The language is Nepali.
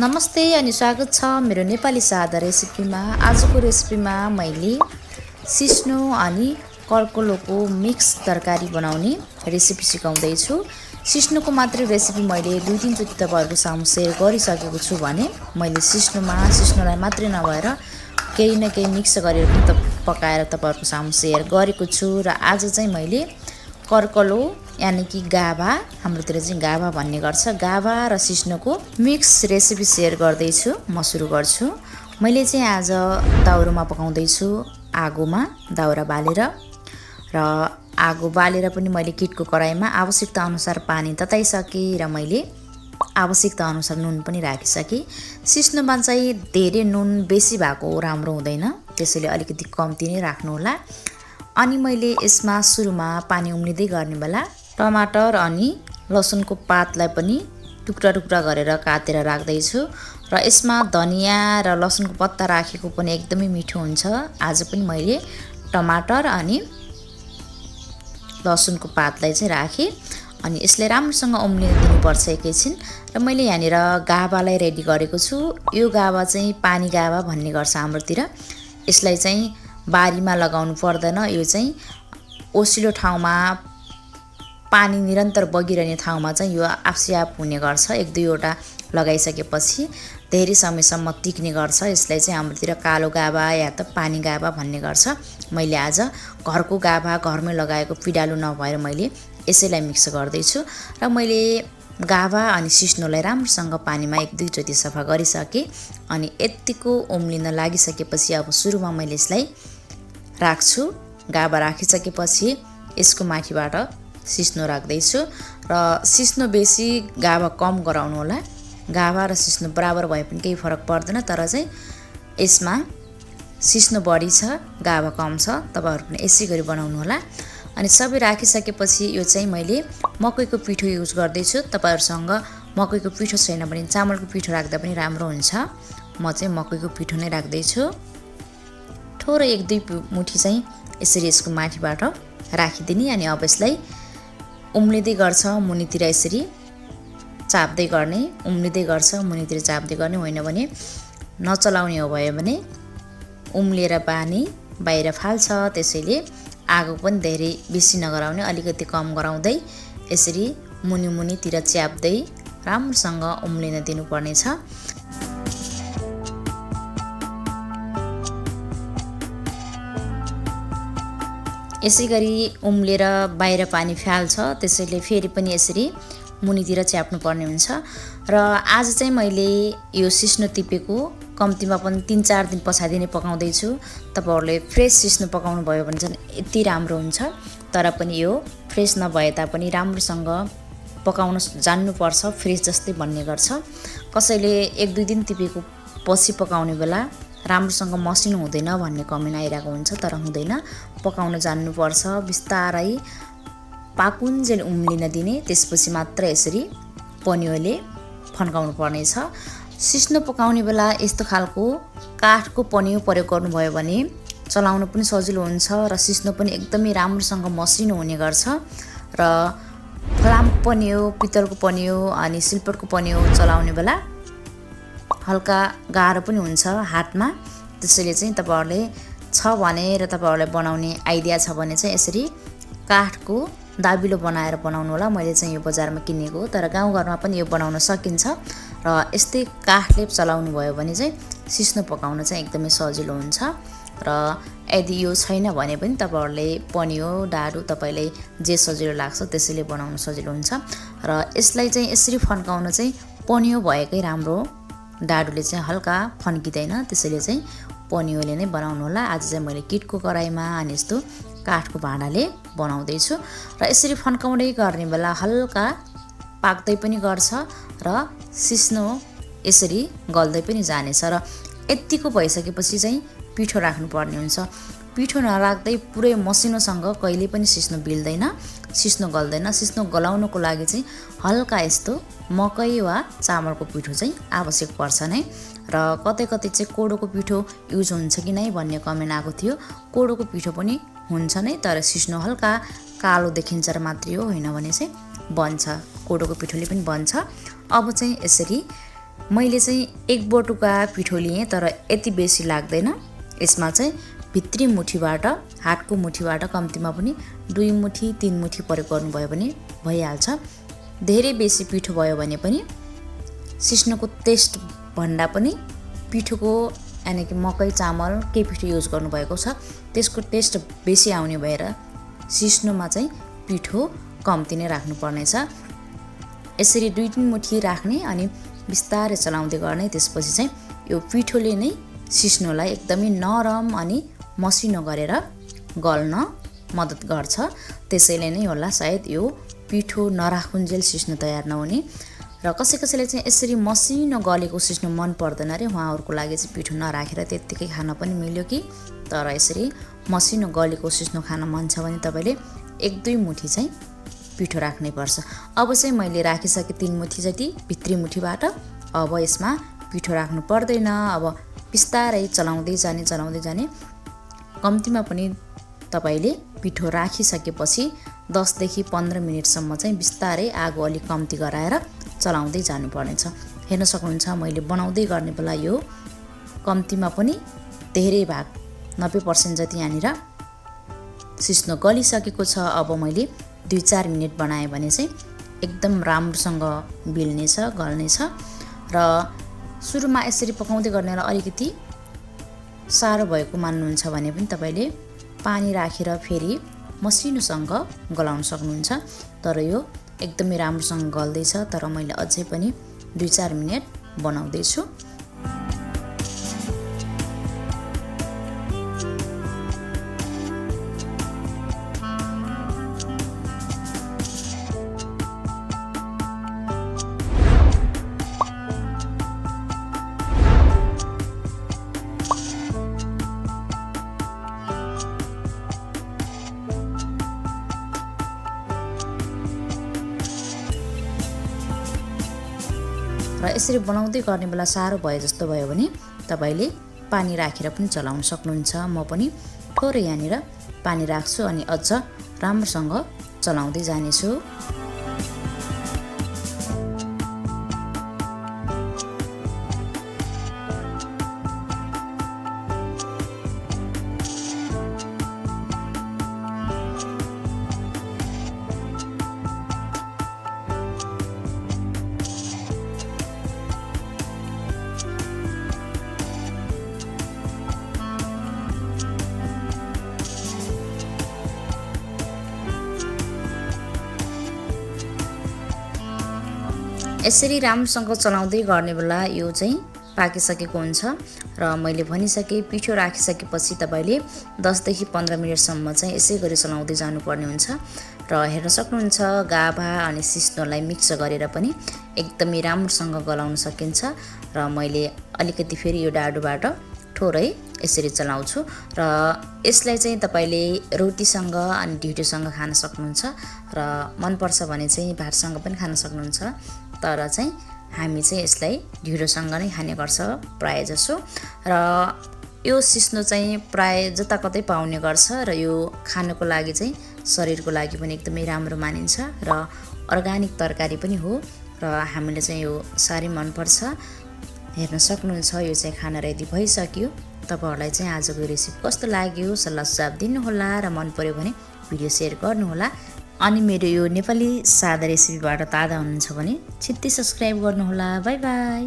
नमस्ते अनि स्वागत छ मेरो नेपाली सादा रेसिपीमा। आजको रेसिपीमा मैले सिस्नो अनि कर्कलोको मिक्स तरकारी बनाउने रेसिपी सिकाउँदैछु। सिस्नोको मात्रै रेसिपी मैले 2-3 चोटि तपाईहरुको सामु शेयर गरिसकेको छु भने मैले सिस्नोलाई मात्रै नभएर केही न केही मिक्स गरेर पनि पकाएर तपाईहरुको सामु शेयर गरेको छु। र आज चाहिँ मैले कर्कलो यानी कि गाभा, हाम्रोतिर चाहिँ गाभा भन्ने गर्छ, गाभा र सिस्नोको मिक्स रेसिपी शेयर गर्दैछु। म सुरु गर्छु। मैले चाहिँ आज दाउरामा पकाउँदैछु, आगोमा दाउरा बालेर। र आगो बालेर पनि मैले किटको कराईमा आवश्यकता अनुसार पानी तताइसके र मैले आवश्यकता अनुसार नुन पनि राखिसके। सिस्नोमा चाहिँ धेरै नुन बेसी भएको राम्रो हुँदैन, त्यसैले अलिकति कम्ती नै राख्नु होला। अनि मैले यसमा सुरुमा पानी उम्लिँदै गर्ने बेला टमाटर अनि लसुनको पातलाई पनि टुक्रा टुक्रा गरेर काटेर राख्दैछु। र यसमा धनिया र लसुनको पत्ता राखेको पनि एकदमै मिठो हुन्छ। आज पनि मैले टमाटर अनि लसुनको पातलाई चाहिँ राखेँ अनि यसलाई राम्रोसँग उम्लिन दिनुपर्छ एकैछिन। र मैले यहाँनिर गाभालाई रेडी गरेको छु। यो गाभा चाहिँ पानी गाभा भन्ने गर्छ हाम्रोतिर। यसलाई चाहिँ बारीमा लगाउनु पर्दैन, यो चाहिँ ओसिलो ठाउँमा पानी निरन्तर बगिरहने ठाउँमा चाहिँ यो आफै हुने गर्छ। 1-2 वटा लगाइसकेपछि धेरै समयसम्म टिक्ने गर्छ। यसलाई चाहिँ हाम्रोतिर कालो गाभा या त पानी गाभा भन्ने गर्छ। मैले आज घरको गाभा घरमै लगाएको पिडालु नभएर मैले यसैलाई मिक्स गर्दैछु। र मैले गाभा अनि सिस्नोलाई राम्रोसँग पानीमा 1-2 चोटि सफा गरिसकेँ। अनि यतिको उम्लिन लागिसकेपछि अब सुरुमा मैले यसलाई राख्छु। गाभा राखिसकेपछि यसको माथिबाट सिस्नो राख्दैछु। र सिस्नो बेसी गाभा कम गराउनु होला। गाभा र सिस्नो बराबर भए पनि केही फरक पर्दैन, तर चाहिँ यसमा सिस्नो बढी छ, गाभा कम छ। तपाईहरु पनि यसै गरी बनाउनु होला। अनि सबै राखिसकेपछि यो चाहिँ मैले मकैको पिठो युज गर्दैछु। तपाईहरुसँग मकैको पिठो छैन भने चामलको पिठो राख्दा पनि राम्रो हुन्छ। म चाहिँ मकैको पिठो नै राख्दैछु। थोरै 1-2 मुठी चाहिँ यसरी यसको माथिबाट राखिदिने। अनि अब यसलाई उम्लिँदै गर्छ, मुनितिर यसरी चाप्दै गर्ने, उम्लिँदै गर्छ, मुनितिर चाप्दै गर्ने, होइन भने नचलाउने हो भयो भने उम्लिएर पानी बाहिर फाल्छ। त्यसैले आगो पनि धेरै बेसी नगराउने, अलिकति कम गराउँदै यसरी मुनि मुनितिर च्याप्दै राम्रोसँग उम्लिन दिनुपर्ने छ। यसै गरी उम्लेर बाहिर पानी फाल्छ, त्यसैले फेरि पनि यसरी मुनितिर च्याप्नु पर्ने हुन्छ। र आज चाहिँ मैले यो सिस्नो टिपेको कम्तीमा पनि 3-4 दिन पछाडि नै पकाउँदैछु। तपाईहरुले फ्रेस सिस्नो पकाउनु भयो भने चाहिँ यति राम्रो हुन्छ। तर पनि यो फ्रेस नभए तापनि राम्रोसँग पकाउन जान्नुपर्छ, फ्रेस जस्तै बन्ने गर्छ। कसैले 1-2 दिन टिपेको पछि पकाउने बेला राम्रोसँग मसिनो हुँदैन भन्ने कमेन्ट आइरहेको हुन्छ, तर हुँदैन। पकाउन जान्नुपर्छ, बिस्तारै पाकुन्जेल उम्लिन दिने, त्यसपछि मात्र यसरी पनियोले फन्काउनु पर्ने छ। सिस्नो पकाउने बेला यस्तो खालको काठको पनियो प्रयोग गर्नुभयो भने चलाउन पनि सजिलो हुन्छ र सिस्नो पनि एकदमै राम्रोसँग मसिनो हुने गर्छ। र फलाम पनियो, पित्तलको पनियो अनि सिल्भरको पनियो चलाउने बेला हल्का गाह्रो पनि हुन्छ हातमा। त्यसैले चाहिँ तपाईहरुले छ भने र तपाईहरुले बनाउने आइडिया छ भने चाहिँ यसरी काठको दाबिलो बनाएर बनाउनु होला। मैले चाहिँ यो बजारमा किनेको हो, तर गाउँघरमा पनि यो बनाउन सकिन्छ। र यस्तै काठले चलाउनु भयो भने चाहिँ सिस्नो पकाउन चाहिँ एकदमै सजिलो हुन्छ। र यदि यो छैन भने पनि तपाईहरुले पनियो, डाडु तपाईलाई जे सजिलो लाग्छ त्यसैले बनाउन सजिलो हुन्छ। र यसलाई चाहिँ यसरी फन्काउन चाहिँ पनियो भएकै राम्रो, डाडुले चाहिँ हल्का फन्किदैन, त्यसैले चाहिँ पनियोले नै बनाउनु होला। आज चाहिँ मैले किटको कराईमा अनि यस्तो काठको भाँडाले बनाउँदैछु। र यसरी फन्काउँदै गर्ने बेला हल्का पाक्दै पनि गर्छ र सिस्नो यसरी गल्दै पनि जानेछ। र यतिको भइसकेपछि चाहिँ पिठो राख्नुपर्ने हुन्छ। पिठो नराख्दै पुरै मसिनोसँग कहिले पनि सिस्नो बिल्दैन, सिस्नो गल्दैन। सिस्नो गलाउनको लागि चाहिँ हल्का यस्तो मकै वा चामलको पिठो चाहिँ आवश्यक पर्छ नै। र कतै कतै चाहिँ कोडोको पिठो युज हुन्छ कि नै भन्ने कमेन्ट आएको थियो। कोडोको पिठो पनि हुन्छ नै, तर सिस्नो हल्का कालो देखिन्छ र मात्रै हो, होइन भने चाहिँ बन्छ, कोडोको पिठोले पनि बन्छ। अब चाहिँ यसरी मैले चाहिँ 1 बटुका पिठो लिएँ, तर यति बेसी लाग्दैन। यसमा चाहिँ भित्री मुठीबाट, हातको मुठीबाट कम्तीमा पनि 2 मुठी 3 मुठी प्रयोग गर्नुभयो भने भइहाल्छ। धेरै बेसी पिठो भयो भने पनि सिस्नोको टेस्ट भन्दा पनि पिठोको यानि कि मकै चामल के पिठो युज गर्नुभएको छ त्यसको टेस्ट बेसी आउने भएर सिस्नोमा चाहिँ पिठो कम्ती नै राख्नुपर्नेछ। यसरी 2-3 मुठी राख्ने अनि बिस्तारै चलाउँदै गर्ने। त्यसपछि चाहिँ यो पिठोले नै सिस्नोलाई एकदमै नरम अनि मसिनो गरेर गल्न मद्दत गर्छ। त्यसैले नै होला सायद यो पिठो नराखुन्जेल सिस्नो तयार नहुने। र कसैले चाहिँ यसरी मसिनो गलेको सिस्नो मन पर्दैन रे, उहाँहरूको लागि चाहिँ पिठो नराखेर त्यत्तिकै खान पनि मिल्यो कि। तर यसरी मसिनो गलेको सिस्नो खान मन छ भने तपाईँले 1-2 मुठी चाहिँ पिठो राख्नै पर्छ। अब चाहिँ मैले राखिसकेँ 3 मुठी जति भित्री मुठीबाट। अब यसमा पिठो राख्नु पर्दैन। अब बिस्तारै चलाउँदै जाने। कम्तीमा पनि तपाईँले पिठो राखिसकेपछि 10 देखि 15 मिनेटसम्म चाहिँ बिस्तारै आगो अलिक कम्ती गराएर चलाउँदै जानुपर्नेछ। हेर्न सक्नुहुन्छ मैले बनाउँदै गर्ने बेला यो कम्तीमा पनि धेरै भाग 90% जति यहाँनिर सिस्नो गलिसकेको छ। अब मैले 2-4 मिनेट बनाएँ भने चाहिँ एकदम राम्रोसँग बिल्नेछ, गल्नेछ। र सुरुमा यसरी पकाउँदै गर्नेलाई अलिकति साह्रो भएको मान्नुहुन्छ भने पनि तपाईँले पानी राखेर फेरि मसिनोसँग गलाउन सक्नुहुन्छ। तर यो एकदमै राम्रोसँग गल्दैछ। तर मैले अझै पनि 2-4 मिनेट बनाउँदैछु। र यसरी बनाउँदै गर्ने बेला साह्रो भए जस्तो भयो भने तपाईँले पानी राखेर पनि चलाउन सक्नुहुन्छ। म पनि थोरै यहाँनिर पानी राख्छु अनि अझ राम्रोसँग चलाउँदै जानेछु। यसरी राम्रोसँग चलाउँदै गर्ने बेला यो चाहिँ पाकिसकेको हुन्छ। र मैले भनिसकेँ पिठो राखिसकेपछि तपाईँले 10 देखि 15 मिनेटसम्म चाहिँ यसै गरी चलाउँदै जानुपर्ने हुन्छ। र हेर्न सक्नुहुन्छ गाभा अनि सिस्नोलाई मिक्स गरेर पनि एकदमै राम्रोसँग गलाउन सकिन्छ। र मैले अलिकति फेरि यो डाडुबाट थोरै यसरी चलाउँछु। र यसलाई चाहिँ तपाईँले रोटीसँग अनि ढिँडोसँग खान सक्नुहुन्छ। र मनपर्छ भने चाहिँ भातसँग पनि खान सक्नुहुन्छ। तर चाहिँ हामी चाहिँ यसलाई ढिँडोसँग नै खाने गर्छ प्राय जसो। र यो सिस्नो चाहिँ प्राय जताकतै पाउने गर्छ। र यो खानको लागि चाहिँ शरीरको लागि पनि एकदमै राम्रो मानिन्छ र अर्ग्यानिक तरकारी पनि हो। र हामीले चाहिँ यो साह्रै मनपर्छ। हेर्न सक्नुहुन्छ यो चाहिँ खाना रेडी भइसक्यो। तपाईँहरूलाई चाहिँ आजको रेसिपी कस्तो लाग्यो सल्लाह सुझाव दिनुहोला र मन पर्यो भने भिडियो सेयर गर्नुहोला। अनि मेरो यो नेपाली सादा रेसिपीबाट ताजा हुनुहुन्छ भने छिट्टै सब्स्क्राइब गर्नुहोला। By by.